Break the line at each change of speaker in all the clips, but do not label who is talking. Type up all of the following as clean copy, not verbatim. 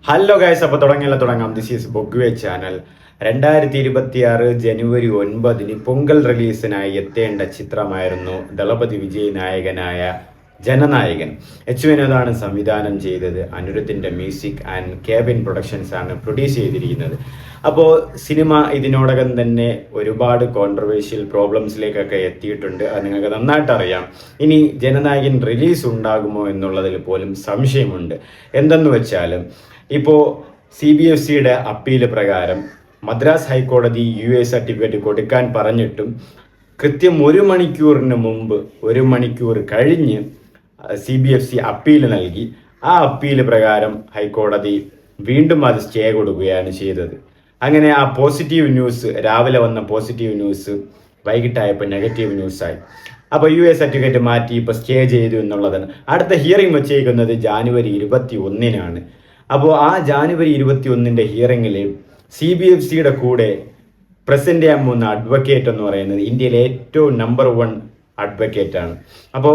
Hello guys, അപ്പോൾ തുടങ്ങാം. This is ബൊഗ്വേ ചാനൽ. 2026 ജനുവരി 9 പൊങ്കൽ റിലീസിനായി എത്തേണ്ട ചിത്രമായിരുന്നു ദളപതി വിജയ് നായകനായ ജനനായകൻ. എച്ച് വിനോദാണ് സംവിധാനം ചെയ്തത്. അനിരുദ്ധിൻ്റെ മ്യൂസിക് ആൻഡ് കേബിൻ പ്രൊഡക്ഷൻസ് ആണ് പ്രൊഡ്യൂസ് ചെയ്തിരിക്കുന്നത്. അപ്പോൾ സിനിമ ഇതിനോടകം തന്നെ ഒരുപാട് കോൺട്രവേഴ്ഷ്യൽ പ്രോബ്ലംസിലേക്കൊക്കെ എത്തിയിട്ടുണ്ട്. അത് നിങ്ങൾക്ക് നന്നായിട്ട് അറിയാം. ഇനി ജനനായകൻ റിലീസ് ഉണ്ടാകുമോ എന്നുള്ളതിൽ പോലും സംശയമുണ്ട്. എന്തെന്ന് വെച്ചാൽ ഇപ്പോൾ CBFCയുടെ അപ്പീൽ പ്രകാരം മദ്രാസ് ഹൈക്കോടതി UA സർട്ടിഫിക്കറ്റ് കൊടുക്കാൻ പറഞ്ഞിട്ടും കൃത്യം 1 മണിക്കൂറിന് മുമ്പ് 1 മണിക്കൂർ കഴിഞ്ഞ് CBFC അപ്പീൽ നൽകി. ആ അപ്പീൽ പ്രകാരം ഹൈക്കോടതി വീണ്ടും അത് സ്റ്റേ കൊടുക്കുകയാണ് ചെയ്തത്. അങ്ങനെ ആ പോസിറ്റീവ് ന്യൂസ്, രാവിലെ വന്ന പോസിറ്റീവ് ന്യൂസ് വൈകിട്ടായപ്പോൾ നെഗറ്റീവ് ന്യൂസായി. അപ്പോൾ UA സർട്ടിഫിക്കറ്റ് മാറ്റി ഇപ്പോൾ സ്റ്റേ ചെയ്തു എന്നുള്ളതാണ്. അടുത്ത ഹിയറിംഗ് വെച്ചേക്കുന്നത് ജാനുവരി 21-നാണ്. അപ്പോൾ ആ ജാനുവരി 21 ഹിയറിങ്ങിൽ CBFCയുടെ കൂടെ പ്രസന്റ് ചെയ്യാൻ പോകുന്ന അഡ്വക്കേറ്റ് എന്ന് പറയുന്നത് ഇന്ത്യയിലെ ഏറ്റവും നമ്പർ 1 അഡ്വക്കേറ്റാണ്. അപ്പോൾ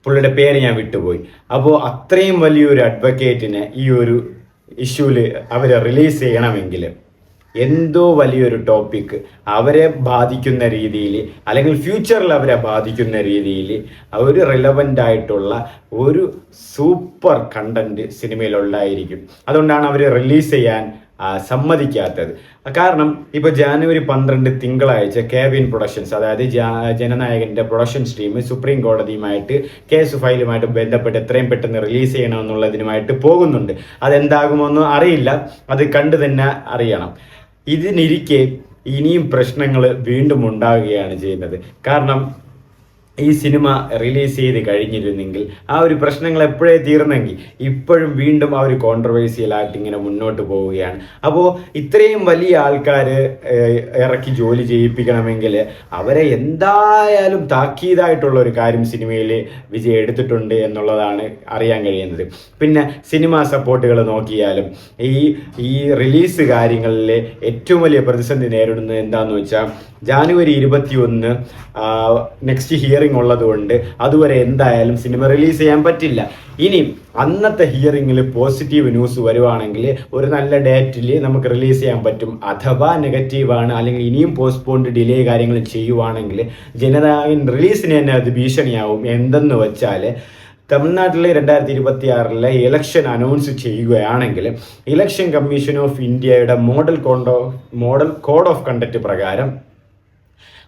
പുള്ളിയുടെ പേര് ഞാൻ വിട്ടുപോയി. അപ്പോൾ അത്രയും വലിയൊരു അഡ്വക്കേറ്റിനെ ഈ ഒരു ഇഷ്യൂവിൽ അവർ റിലീസ് ചെയ്യണമെങ്കിൽ എന്തോ വലിയൊരു ടോപ്പിക് അവരെ ബാധിക്കുന്ന രീതിയിൽ, അല്ലെങ്കിൽ ഫ്യൂച്ചറിൽ അവരെ ബാധിക്കുന്ന രീതിയിൽ ഒരു റിലവൻ്റ് ആയിട്ടുള്ള ഒരു സൂപ്പർ കണ്ടന്റ് സിനിമയിലുണ്ടായിരിക്കും. അതുകൊണ്ടാണ് അവർ റിലീസ് ചെയ്യാൻ സമ്മതിക്കാത്തത്. കാരണം ഇപ്പോൾ ജാനുവരി 12 തിങ്കളാഴ്ച കേബിൻ പ്രൊഡക്ഷൻസ്, അതായത് ജനനായകൻ്റെ പ്രൊഡക്ഷൻ ടീം സുപ്രീം കോടതിയുമായിട്ട് കേസ് ഫയലുമായിട്ട് ബന്ധപ്പെട്ട് എത്രയും പെട്ടെന്ന് റിലീസ് ചെയ്യണമെന്നുള്ളതിനുമായിട്ട് പോകുന്നുണ്ട്. അതെന്താകുമെന്ന് അറിയില്ല, അത് കണ്ടു തന്നെ അറിയണം. ഇതിനിരിക്കെ ഇനിയും പ്രശ്നങ്ങൾ വീണ്ടും ഉണ്ടാവുകയാണ് ചെയ്യുന്നത്. കാരണം ഈ സിനിമ റിലീസ് ചെയ്ത് കഴിഞ്ഞിരുന്നെങ്കിൽ ആ ഒരു പ്രശ്നങ്ങൾ എപ്പോഴേ തീർന്നെങ്കിൽ ഇപ്പോഴും വീണ്ടും ആ ഒരു കോൺട്രവേഴ്സിയലായിട്ട് ഇങ്ങനെ മുന്നോട്ട് പോവുകയാണ്. അപ്പോൾ ഇത്രയും വലിയ ആൾക്കാർ ഇറക്കി ജോലി ചെയ്യിപ്പിക്കണമെങ്കിൽ അവരെ എന്തായാലും താക്കീതായിട്ടുള്ള ഒരു കാര്യം സിനിമയിൽ വിജയ് എടുത്തിട്ടുണ്ട് എന്നുള്ളതാണ് അറിയാൻ കഴിയുന്നത്. പിന്നെ സിനിമ സപ്പോർട്ടുകൾ നോക്കിയാലും ഈ റിലീസ് കാര്യങ്ങളിൽ ഏറ്റവും വലിയ പ്രതിസന്ധി നേരിടുന്നത് എന്താണെന്ന് വെച്ചാൽ ജാനുവരി 21 നെക്സ്റ്റ് ഹിയറിംഗ് ഉള്ളതുകൊണ്ട് അതുവരെ എന്തായാലും സിനിമ റിലീസ് ചെയ്യാൻ പറ്റില്ല. ഇനി അന്നത്തെ ഹിയറിംഗിൽ പോസിറ്റീവ് ന്യൂസ് വരുവാണെങ്കിൽ ഒരു നല്ല ഡേറ്റിൽ നമുക്ക് റിലീസ് ചെയ്യാൻ പറ്റും. അഥവാ നെഗറ്റീവാണ്, അല്ലെങ്കിൽ ഇനിയും പോസ്റ്റ്പോണ്ട് ഡിലേ കാര്യങ്ങൾ ചെയ്യുവാണെങ്കിൽ ജനനായകൻ റിലീസിന് തന്നെ അത് ഭീഷണിയാവും. എന്തെന്ന് വെച്ചാൽ തമിഴ്നാട്ടിൽ 2026 ഇലക്ഷൻ അനൗൺസ് ചെയ്യുകയാണെങ്കിൽ ഇലക്ഷൻ കമ്മീഷൻ ഓഫ് ഇന്ത്യയുടെ മോഡൽ കോഡ് ഓഫ് കണ്ടക്ട് പ്രകാരം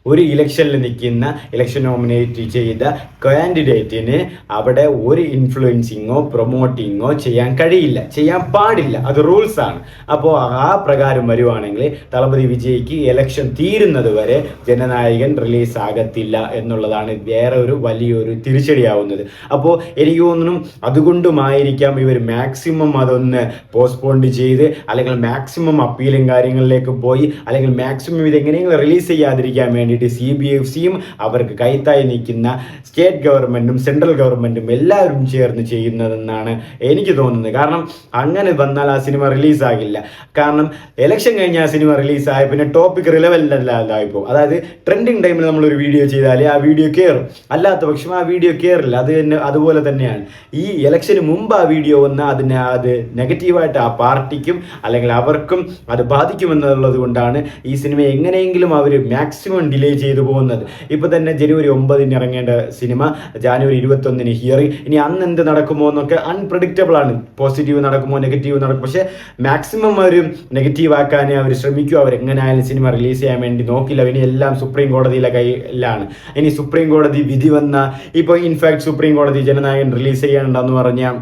ഒരു ഇലക്ഷനിൽ നിൽക്കുന്ന ഇലക്ഷൻ നോമിനേറ്റ് ചെയ്ത കാൻഡിഡേറ്റിന് അവിടെ ഒരു ഇൻഫ്ലുവൻസിങ്ങോ പ്രൊമോട്ടിങ്ങോ ചെയ്യാൻ കഴിയില്ല, ചെയ്യാൻ പാടില്ല. അത് റൂൾസാണ്. അപ്പോൾ ആ പ്രകാരം വരുവാണെങ്കിൽ ദളപതി വിജയ്ക്ക് ഇലക്ഷൻ തീരുന്നത് വരെ ജനനായകൻ റിലീസ് ആകത്തില്ല എന്നുള്ളതാണ് വേറെ ഒരു വലിയൊരു തിരിച്ചടിയാവുന്നത്. അപ്പോൾ എനിക്ക് തോന്നുന്നു അതുകൊണ്ടുമായിരിക്കാം ഇവർ മാക്സിമം അതൊന്ന് പോസ്റ്റ്പോണ്ട് ചെയ്ത്, അല്ലെങ്കിൽ മാക്സിമം അപ്പീലും കാര്യങ്ങളിലേക്ക് പോയി, അല്ലെങ്കിൽ മാക്സിമം ഇതെങ്ങനെയെങ്കിലും റിലീസ് ചെയ്യാതിരിക്കാൻ വേണ്ടിയിട്ട് CBFCയും അവർക്ക് കൈത്തായി നിൽക്കുന്ന സ്റ്റേറ്റ് ഗവൺമെൻറ്റും സെൻട്രൽ ഗവൺമെൻറ്റും എല്ലാവരും ചേർന്ന് ചെയ്യുന്നതെന്നാണ് എനിക്ക് തോന്നുന്നത്. കാരണം അങ്ങനെ വന്നാൽ ആ സിനിമ റിലീസാകില്ല. കാരണം എലക്ഷൻ കഴിഞ്ഞ് ആ സിനിമ റിലീസായ പിന്നെ ടോപ്പിക് റിലവൻ്റ് അല്ലാതായിപ്പോൾ, അതായത് ട്രെൻഡിങ് ടൈമിൽ നമ്മളൊരു വീഡിയോ ചെയ്താൽ ആ വീഡിയോ കയറും, അല്ലാത്ത പക്ഷം ആ വീഡിയോ കയറില്ല. അത് തന്നെ അതുപോലെ തന്നെയാണ് ഈ ഇലക്ഷന് മുമ്പ് ആ വീഡിയോ വന്നാൽ അത് നെഗറ്റീവായിട്ട് ആ പാർട്ടിക്കും അല്ലെങ്കിൽ അവർക്കും അത് ബാധിക്കുമെന്നുള്ളത് കൊണ്ടാണ് ഈ സിനിമ എങ്ങനെയെങ്കിലും അവർ മാക്സിമം ഡിലേ ചെയ്തു പോകുന്നത്. ഇപ്പോൾ തന്നെ ജനുവരി 9 ഇറങ്ങേണ്ട സിനിമ ജാനുവരി 21 ഹിയറിംഗ്. ഇനി അന്ന് എന്ത് നടക്കുമോ എന്നൊക്കെ അൺപ്രഡിക്റ്റബിൾ ആണ്. പോസിറ്റീവ് നടക്കുമോ നെഗറ്റീവ് നടക്കും. പക്ഷേ മാക്സിമം അവർ നെഗറ്റീവ് ആക്കാനേ അവർ ശ്രമിക്കും. അവരെങ്ങനെയായാലും സിനിമ റിലീസ് ചെയ്യാൻ വേണ്ടി നോക്കില്ല. ഇനി എല്ലാം സുപ്രീം കോടതിയിലെ കയ്യിലാണ്. ഇനി സുപ്രീം കോടതി വിധി വന്ന, ഇപ്പോൾ ഇൻഫാക്ട് സുപ്രീം കോടതി ജനനായകൻ റിലീസ് ചെയ്യണമെന്ന് പറഞ്ഞാൽ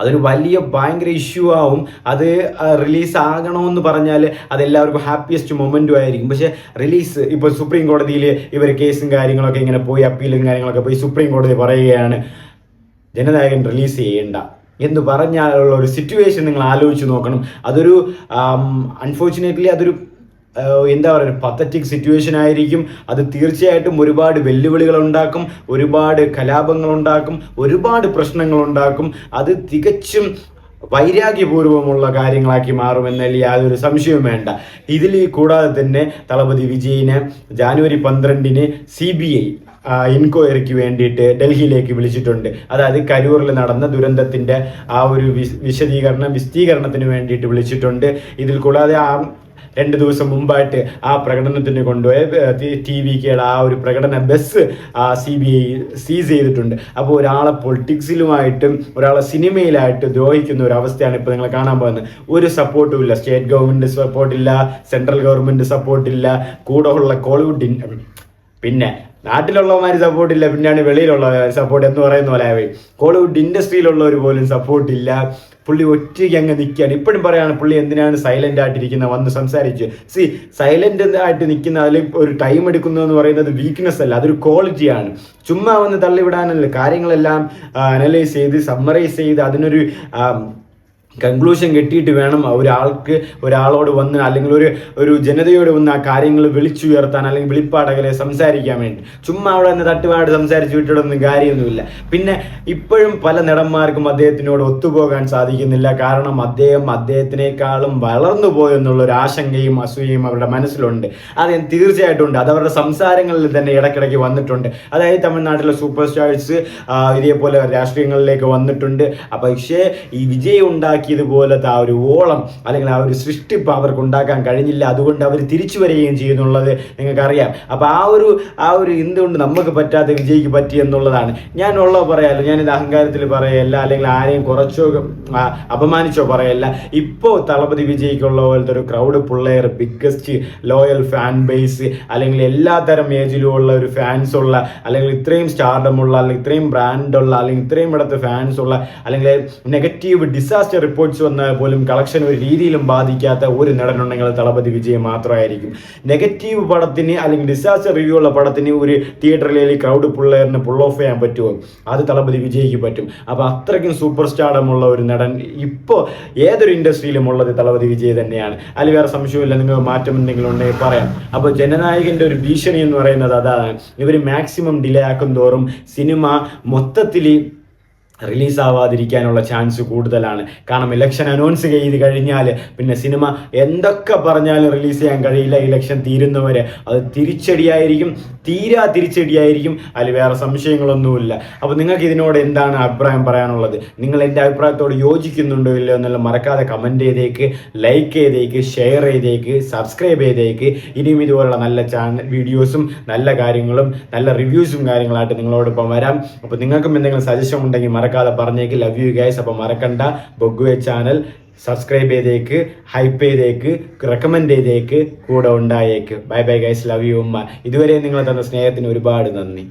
അതൊരു ഭയങ്കര ഇഷ്യൂ ആവും. അത് റിലീസ് ആകണമെന്ന് പറഞ്ഞാൽ അതെല്ലാവർക്കും ഹാപ്പിയസ്റ്റ് മൊമെൻറ്റും ആയിരിക്കും. പക്ഷേ റിലീസ് ഇപ്പോൾ സുപ്രീം കോടതിയിൽ ഇവർ കേസും കാര്യങ്ങളൊക്കെ ഇങ്ങനെ പോയി, അപ്പീലും കാര്യങ്ങളൊക്കെ പോയി സുപ്രീം കോടതി പറയുകയാണ് ജനനായകൻ റിലീസ് ചെയ്യേണ്ട എന്ന് പറഞ്ഞാലുള്ള ഒരു സിറ്റുവേഷൻ നിങ്ങൾ ആലോചിച്ച് നോക്കണം. അതൊരു അൺഫോർച്ചുനേറ്റ്ലി അതൊരു എന്താ പറയുക, ഒരു പത്തറ്റിക് സിറ്റുവേഷൻ ആയിരിക്കും. അത് തീർച്ചയായിട്ടും ഒരുപാട് വെല്ലുവിളികൾ ഉണ്ടാക്കും, ഒരുപാട് കലാപങ്ങളുണ്ടാക്കും, ഒരുപാട് പ്രശ്നങ്ങളുണ്ടാക്കും. അത് തികച്ചും വൈരാഗ്യപൂർവമുള്ള കാര്യങ്ങളാക്കി മാറുമെന്നതിൽ യാതൊരു സംശയവും വേണ്ട. ഇതിൽ കൂടാതെ തന്നെ ദളപതി വിജയിന് ജാനുവരി 12 CBI ഇൻക്വയറിക്ക് വേണ്ടിയിട്ട് ഡൽഹിയിലേക്ക് വിളിച്ചിട്ടുണ്ട്. അതായത് കരൂറിൽ നടന്ന ദുരന്തത്തിൻ്റെ ആ ഒരു വിശദീകരണത്തിന് വേണ്ടിയിട്ട് വിളിച്ചിട്ടുണ്ട്. ഇതിൽ കൂടാതെ 2 ദിവസം മുമ്പായിട്ട് ആ പ്രകടനത്തിന് കൊണ്ടുപോയ TVKയുടെ ആ ഒരു പ്രകടന ബസ് CBI സീസ് ചെയ്തിട്ടുണ്ട്. അപ്പോൾ ഒരാളെ പൊളിറ്റിക്സിലുമായിട്ടും ഒരാളെ സിനിമയിലായിട്ട് ദ്രോഹിക്കുന്ന ഒരു അവസ്ഥയാണ് ഇപ്പോൾ നിങ്ങൾ കാണാൻ പോകുന്നത്. ഒരു സപ്പോർട്ടും ഇല്ല, സ്റ്റേറ്റ് ഗവൺമെൻറ് സപ്പോർട്ടില്ല, സെൻട്രൽ ഗവൺമെൻറ് സപ്പോർട്ടില്ല, കൂടെ ഉള്ള കോളിവുഡ് പിന്നെ നാട്ടിലുള്ളവന്മാർ സപ്പോർട്ടില്ല, പിന്നെയാണ് വെളിയിലുള്ള സപ്പോർട്ട് എന്ന് പറയുന്ന പോലെ ആയി. കോളിവുഡ് ഇൻഡസ്ട്രിയിലുള്ളവർ പോലും സപ്പോർട്ടില്ല. പുള്ളി ഒറ്റയ്ക്ക് അങ്ങ് നിൽക്കുകയാണ്. ഇപ്പോഴും പറയാണ് പുള്ളി എന്തിനാണ് സൈലന്റ് ആയിട്ടിരിക്കുന്നത്, വന്ന് സംസാരിച്ച്. സൈലന്റ് ആയിട്ട് നിൽക്കുന്ന അതിൽ ഒരു ടൈം എടുക്കുന്നതെന്ന് പറയുന്നത് വീക്ക്നെസ് അല്ല, അതൊരു ക്വാളിറ്റിയാണ്. ചുമ്മാ വന്ന് തള്ളിവിടാനല്ല, കാര്യങ്ങളെല്ലാം അനലൈസ് ചെയ്ത് സമ്മറൈസ് ചെയ്ത് അതിനൊരു കൺക്ലൂഷൻ കിട്ടിയിട്ട് വേണം ഒരാളോട് വന്ന് അല്ലെങ്കിൽ ഒരു ജനതയോട് വന്ന് ആ കാര്യങ്ങൾ വിളിച്ചുയർത്താൻ അല്ലെങ്കിൽ വിളിപ്പാടകലെ സംസാരിക്കാൻ വേണ്ടി. ചുമ്മാ അവിടെ നിന്ന് തട്ടുപാട് സംസാരിച്ച് വിട്ടിടൊന്നും കാര്യമൊന്നുമില്ല. പിന്നെ ഇപ്പോഴും പല നടന്മാർക്കും അദ്ദേഹത്തിനോട് ഒത്തുപോകാൻ സാധിക്കുന്നില്ല. കാരണം അദ്ദേഹത്തിനേക്കാളും വളർന്നു പോയെന്നുള്ളൊരു ആശങ്കയും അസൂയയും അവരുടെ മനസ്സിലുണ്ട്. അത് തീർച്ചയായിട്ടും ഉണ്ട്. അത് അവരുടെ സംസാരങ്ങളിൽ തന്നെ ഇടയ്ക്കിടയ്ക്ക് വന്നിട്ടുണ്ട്. അതായത് തമിഴ്നാട്ടിലെ സൂപ്പർ സ്റ്റാർസ് ഇതേപോലെ രാഷ്ട്രീയങ്ങളിലേക്ക് വന്നിട്ടുണ്ട്. പക്ഷേ ഈ വിജയ് ഇതുപോലത്തെ ആ ഒരു ഓളം അല്ലെങ്കിൽ ആ ഒരു സൃഷ്ടിപ്പ് അവർക്ക് ഉണ്ടാക്കാൻ കഴിഞ്ഞില്ല. അതുകൊണ്ട് അവർ തിരിച്ചു വരികയും ചെയ്യുന്നുള്ളത് നിങ്ങൾക്കറിയാം. അപ്പോൾ ആ ഒരു എന്തുകൊണ്ട് നമുക്ക് പറ്റാത്ത വിജയ്ക്ക് പറ്റി എന്നുള്ളതാണ്. ഞാൻ ഉള്ളത് പറയാമല്ലോ, ഞാനിത് അഹങ്കാരത്തിൽ പറയല്ല അല്ലെങ്കിൽ ആരെയും കുറച്ചോ അപമാനിച്ചോ പറയല്ല. ഇപ്പോൾ തളപതി വിജയ്ക്കുള്ള പോലത്തെ ഒരു ക്രൗഡ് പുള്ളേർ, ബിഗ്ഗസ്റ്റ് ലോയൽ ഫാൻ ബേസ് അല്ലെങ്കിൽ എല്ലാ തരം ഏജിലുമുള്ള ഒരു ഫാൻസ് ഉള്ള അല്ലെങ്കിൽ ഇത്രയും സ്റ്റാർഡമുള്ള അല്ലെങ്കിൽ ഇത്രയും ബ്രാൻഡുള്ള അല്ലെങ്കിൽ ഇത്രയും ഇടത്ത് ഫാൻസ് ഉള്ള അല്ലെങ്കിൽ നെഗറ്റീവ് ഡിസാസ്റ്റർ റിപ്പോർട്ട്സ് വന്നാൽ പോലും കളക്ഷൻ ഒരു രീതിയിലും ബാധിക്കാത്ത ഒരു നടനുണ്ടെങ്കിൽ തളപതി വിജയ് മാത്രമായിരിക്കും. നെഗറ്റീവ് പടത്തിന് അല്ലെങ്കിൽ ഡിസാസ്റ്റർ റിവ്യൂ ഉള്ള പടത്തിന് ഒരു തിയേറ്ററിലെ ക്രൗഡ് പുള്ളേറിന് പുൾ ഓഫ് ചെയ്യാൻ പറ്റുമോ? അത് തളപതി വിജയ്ക്ക് പറ്റും. അപ്പോൾ അത്രയ്ക്കും സൂപ്പർ സ്റ്റാർഡമുള്ള ഒരു നടൻ ഇപ്പോൾ ഏതൊരു ഇൻഡസ്ട്രിയിലും ഉള്ളത് തളപതി വിജയ് തന്നെയാണ്. അതിൽ വേറെ സംശയമില്ല. നിങ്ങൾ മാറ്റം എന്തെങ്കിലും ഉണ്ടെങ്കിൽ പറയാം. അപ്പോൾ ജനനായകൻ്റെ ഒരു ഭീഷണി എന്ന് പറയുന്നത് അതാണ്. ഇവർ മാക്സിമം ഡിലേ ആക്കും തോറും സിനിമ മൊത്തത്തിൽ റിലീസാവാതിരിക്കാനുള്ള ചാൻസ് കൂടുതലാണ്. കാരണം ഇലക്ഷൻ അനൗൺസ് ചെയ്ത് കഴിഞ്ഞാൽ പിന്നെ സിനിമ എന്തൊക്കെ പറഞ്ഞാലും റിലീസ് ചെയ്യാൻ കഴിയില്ല. ഇലക്ഷൻ തീരുന്നവരെ അത് തിരിച്ചടിയായിരിക്കും. അതിൽ വേറെ സംശയങ്ങളൊന്നുമില്ല. അപ്പോൾ നിങ്ങൾക്ക് ഇതിനോട് എന്താണ് അഭിപ്രായം പറയാനുള്ളത്? നിങ്ങൾ എൻ്റെ അഭിപ്രായത്തോട് യോജിക്കുന്നുണ്ടോ ഇല്ലയോ എന്നുള്ള മറക്കാതെ കമൻറ്റ് ചെയ്തേക്ക്, ലൈക്ക് ചെയ്തേക്ക്, ഷെയർ ചെയ്തേക്ക്, സബ്സ്ക്രൈബ് ചെയ്തേക്ക്. ഇനിയും ഇതുപോലുള്ള നല്ല വീഡിയോസും നല്ല കാര്യങ്ങളും നല്ല റിവ്യൂസും കാര്യങ്ങളായിട്ട് നിങ്ങളോടൊപ്പം വരാം. അപ്പോൾ നിങ്ങൾക്കും എന്തെങ്കിലും സജഷൻ ഉണ്ടെങ്കിൽ മറക്കാതെ പറഞ്ഞേക്ക്. Love you guys. അപ്പോൾ മറക്കണ്ട, ബൊഗ്ഗുവേ ചാനൽ സബ്സ്ക്രൈബ് ചെയ്തേക്ക്, ഹൈപ്പ് ചെയ്തേക്ക്, റെക്കമെൻഡ് ചെയ്തേക്ക്, കൂടെ ഉണ്ടായേക്ക്. Bye bye guys, love you ഉമ്മ. ഇതുവരെ നിങ്ങൾ തന്ന സ്നേഹത്തിന് ഒരുപാട് നന്ദി.